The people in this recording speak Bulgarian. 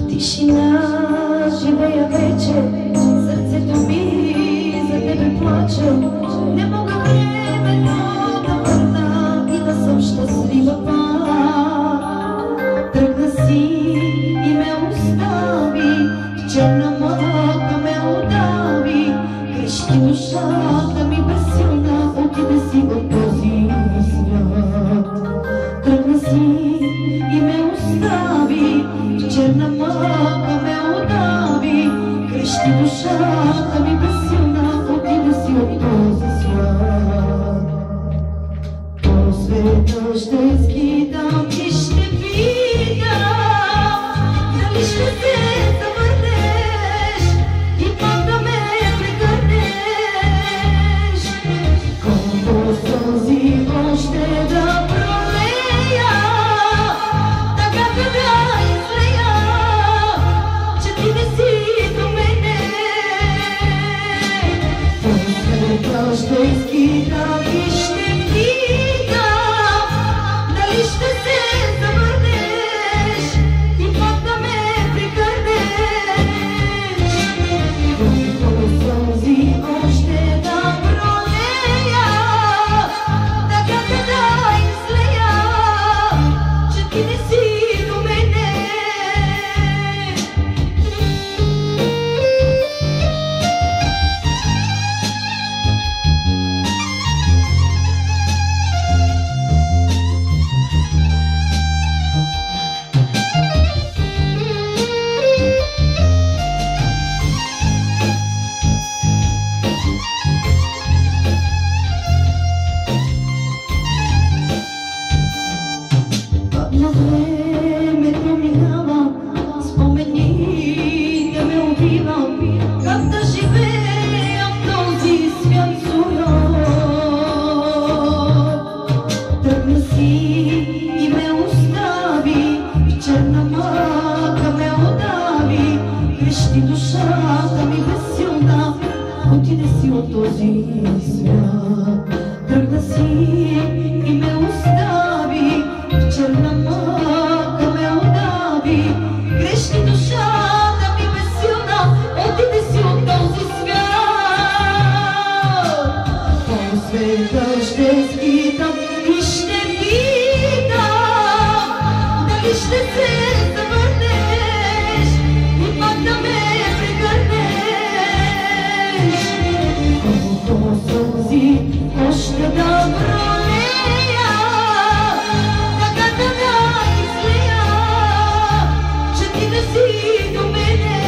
Тишина живея вече, сърцето ми за тебе плаче. Не мога времето да върна и да съм щастлива пак. Тръгна си и ме остави, в черна мъка ме удави. Крещи душата ми безсилна, отиде си от този свят. Тръгна си и ме остави, в черна мъка ме удави. Крещи душата ми безсилна, отиде си от този свят. По света ще скитам и ще питам, дали ще се завърнеш и пак да ме прегърнеш. Колко сълзи още да пролея, така да излея, че ти не си до мене. По света ще скитам и ще питам, дали ще се завърнеш и пак да ме прегърнеш. Колко сълзи още да пролея, така да излея, че ти не си до мене. Но времето минава, спомените ме убиват. Как да живея в този свят суров? Тръгна си и ме остави, в черна мъка ме удави. Крещи душата ми безсилна, отиде си от този свят. Тръгна си и ме остави, в черна мъка ме удави. Крещи душата ми безсилна, отиде си от този свят. По света ще скитам и ще питам, дали ще се завърнеш и пак да ме прегърнеш. Колко сълзи още да пролея, така да излея, че ти не си до мене.